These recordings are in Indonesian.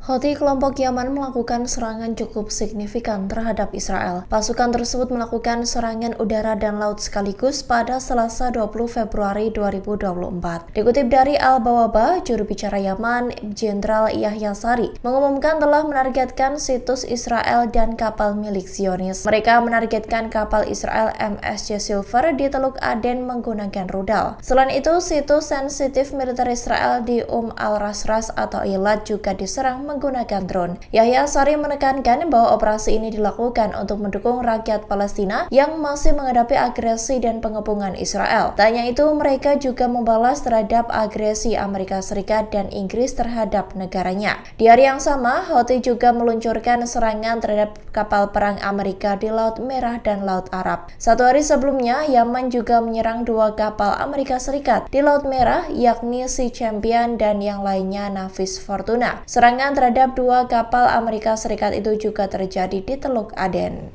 Houthi kelompok Yaman melakukan serangan cukup signifikan terhadap Israel. Pasukan tersebut melakukan serangan udara dan laut sekaligus pada Selasa 20 Februari 2024. Dikutip dari Al-Bawaba, juru bicara Yaman, Jenderal Yahya Sari, mengumumkan telah menargetkan situs Israel dan kapal milik Zionis. Mereka menargetkan kapal Israel MSC Silver di Teluk Aden menggunakan rudal. Selain itu, situs sensitif militer Israel di al-Rasras atau Eilat juga diserang menggunakan drone. Yahya Sari menekankan bahwa operasi ini dilakukan untuk mendukung rakyat Palestina yang masih menghadapi agresi dan pengepungan Israel. Tak hanya itu, mereka juga membalas terhadap agresi Amerika Serikat dan Inggris terhadap negaranya. Di hari yang sama, Houthi juga meluncurkan serangan terhadap kapal perang Amerika di Laut Merah dan Laut Arab. Satu hari sebelumnya, Yaman juga menyerang dua kapal Amerika Serikat di Laut Merah, yakni Sea Champion dan yang lainnya Navis Fortuna. Serangan terhadap dua kapal Amerika Serikat itu juga terjadi di Teluk Aden.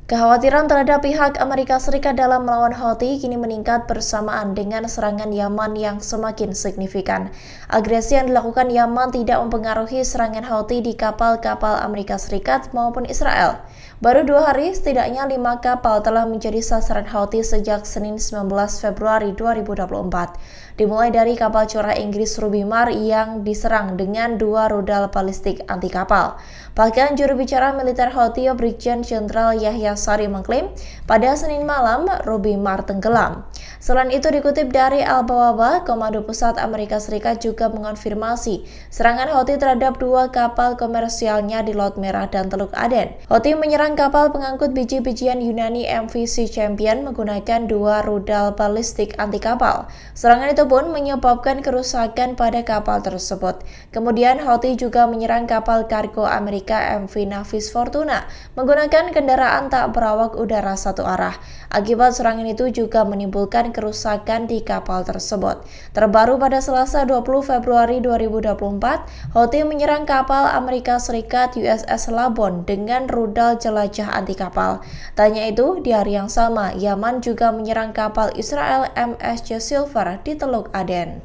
Kekhawatiran terhadap pihak Amerika Serikat dalam melawan Houthi kini meningkat bersamaan dengan serangan Yaman yang semakin signifikan. Agresi yang dilakukan Yaman tidak mempengaruhi serangan Houthi di kapal-kapal Amerika Serikat maupun Israel. Baru 2 hari, setidaknya 5 kapal telah menjadi sasaran Houthi sejak Senin 19 Februari 2024. Dimulai dari kapal corak Inggris Ruby Mar yang diserang dengan 2 rudal balistik anti kapal. Bahkan juru bicara militer Houthi Brigjen Jenderal Yahya Sari mengklaim pada Senin malam Ruby Mar tenggelam. Selain itu, dikutip dari Al-Bawaba, Komando Pusat Amerika Serikat juga mengonfirmasi serangan Houthi terhadap 2 kapal komersialnya di Laut Merah dan Teluk Aden. Houthi menyerang kapal pengangkut biji-bijian Yunani MV Sea Champion menggunakan 2 rudal balistik anti kapal. Serangan itu pun menyebabkan kerusakan pada kapal tersebut. Kemudian Houthi juga menyerang kapal kargo Amerika MV Navis Fortuna menggunakan kendaraan tak berawak udara satu arah. Akibat serangan itu juga menimbulkan kerusakan di kapal tersebut. Terbaru pada Selasa 20 Februari 2024, Houthi menyerang kapal Amerika Serikat USS Labon dengan rudal jelajah anti kapal. Tak hanya itu, di hari yang sama, Yaman juga menyerang kapal Israel MSC Silver di Teluk Aden.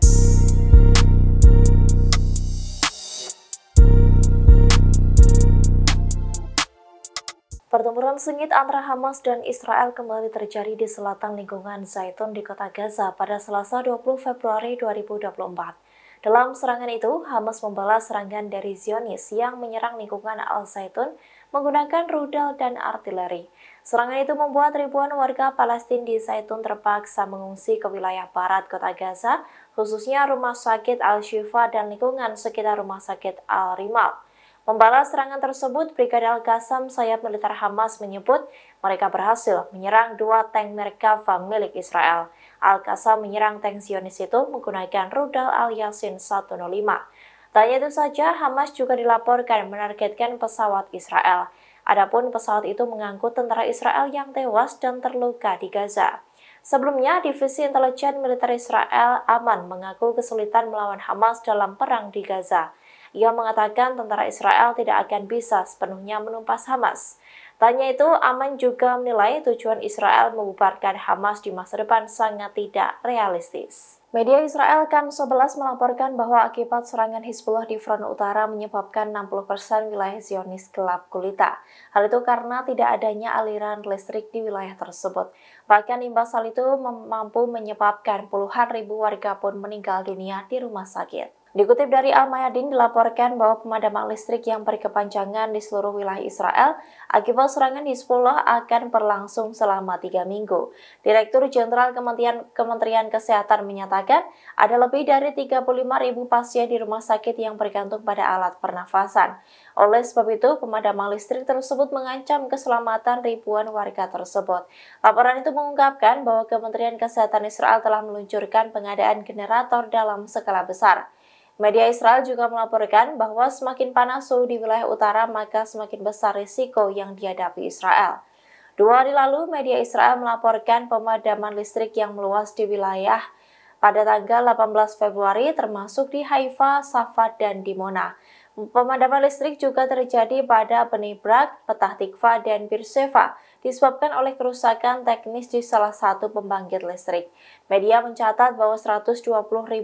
Pertempuran sengit antara Hamas dan Israel kembali terjadi di selatan lingkungan Zaitun di kota Gaza pada Selasa 20 Februari 2024. Dalam serangan itu, Hamas membalas serangan dari Zionis yang menyerang lingkungan Al-Zaitun menggunakan rudal dan artileri. Serangan itu membuat ribuan warga Palestina di Zaitun terpaksa mengungsi ke wilayah barat kota Gaza, khususnya Rumah Sakit Al-Shifa dan lingkungan sekitar Rumah Sakit Al-Rimal. Membalas serangan tersebut, Brigadir Al-Qassam sayap militer Hamas menyebut mereka berhasil menyerang 2 tank merek Kava milik Israel. Al-Qassam menyerang tank Zionis itu menggunakan rudal Al-Yasin 105. Tak hanya itu saja, Hamas juga dilaporkan menargetkan pesawat Israel. Adapun pesawat itu mengangkut tentara Israel yang tewas dan terluka di Gaza. Sebelumnya, Divisi Intelijen Militer Israel Aman mengaku kesulitan melawan Hamas dalam perang di Gaza. Ia mengatakan tentara Israel tidak akan bisa sepenuhnya menumpas Hamas. Tanya itu, Aman juga menilai tujuan Israel membubarkan Hamas di masa depan sangat tidak realistis. Media Israel Kan 11 melaporkan bahwa akibat serangan Hizbullah di front utara menyebabkan 60% wilayah Zionis gelap gulita. Hal itu karena tidak adanya aliran listrik di wilayah tersebut. Bahkan imbas hal itu mampu menyebabkan puluhan ribu warga pun meninggal dunia di rumah sakit. Dikutip dari Al-Mayadin, dilaporkan bahwa pemadaman listrik yang berkepanjangan di seluruh wilayah Israel akibat serangan Hizbullah akan berlangsung selama 3 minggu. Direktur Jenderal Kementerian Kesehatan menyatakan ada lebih dari 35.000 pasien di rumah sakit yang bergantung pada alat pernafasan. Oleh sebab itu, pemadaman listrik tersebut mengancam keselamatan ribuan warga tersebut. Laporan itu mengungkapkan bahwa Kementerian Kesehatan Israel telah meluncurkan pengadaan generator dalam skala besar. Media Israel juga melaporkan bahwa semakin panas suhu di wilayah utara, maka semakin besar risiko yang dihadapi Israel. 2 hari lalu, media Israel melaporkan pemadaman listrik yang meluas di wilayah pada tanggal 18 Februari, termasuk di Haifa, Safad, dan Dimona. Pemadaman listrik juga terjadi pada Bnei Brak, Petah Tikva, dan Beersheva. disebabkan oleh kerusakan teknis di salah satu pembangkit listrik. Media mencatat bahwa 120.000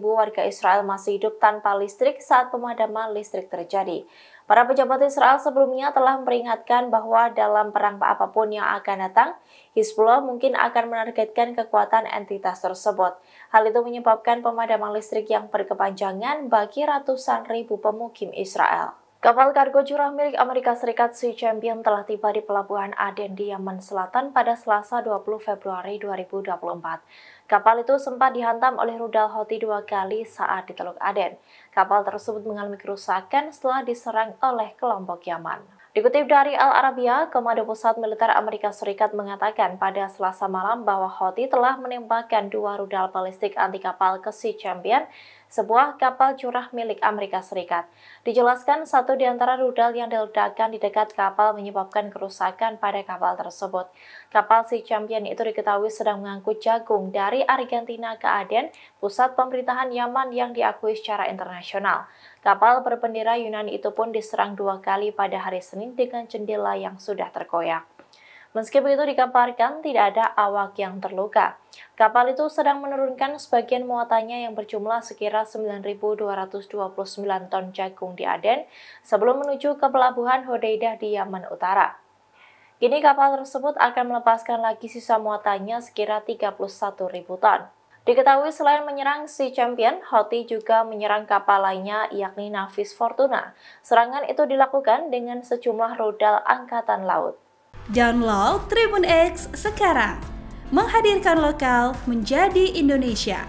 warga Israel masih hidup tanpa listrik saat pemadaman listrik terjadi. Para pejabat Israel sebelumnya telah memperingatkan bahwa dalam perang apapun yang akan datang, Hizbullah mungkin akan menargetkan kekuatan entitas tersebut. Hal itu menyebabkan pemadaman listrik yang berkepanjangan bagi ratusan ribu pemukim Israel. Kapal kargo curah milik Amerika Serikat Sea Champion telah tiba di Pelabuhan Aden di Yaman Selatan pada Selasa 20 Februari 2024. Kapal itu sempat dihantam oleh rudal Houthi 2 kali saat di Teluk Aden. Kapal tersebut mengalami kerusakan setelah diserang oleh kelompok Yaman. Dikutip dari Al Arabiya, Komando Pusat Militer Amerika Serikat mengatakan pada Selasa malam bahwa Houthi telah menembakkan 2 rudal balistik anti kapal ke Sea Champion, sebuah kapal curah milik Amerika Serikat. Dijelaskan satu di antara rudal yang diledakkan di dekat kapal menyebabkan kerusakan pada kapal tersebut. Kapal Sea Champion itu diketahui sedang mengangkut jagung dari Argentina ke Aden, pusat pemerintahan Yaman yang diakui secara internasional. Kapal berbendera Yunani itu pun diserang 2 kali pada hari Senin dengan jendela yang sudah terkoyak. Meski begitu dikabarkan tidak ada awak yang terluka. Kapal itu sedang menurunkan sebagian muatannya yang berjumlah sekira 9.229 ton jagung di Aden sebelum menuju ke pelabuhan Hodeidah di Yaman Utara. Kini kapal tersebut akan melepaskan lagi sisa muatannya sekira 31.000 ton. Diketahui selain menyerang Sea Champion, Houthi juga menyerang kapal lainnya yakni Nafis Fortuna. Serangan itu dilakukan dengan sejumlah rudal angkatan laut. Download Tribun X sekarang, menghadirkan lokal menjadi Indonesia.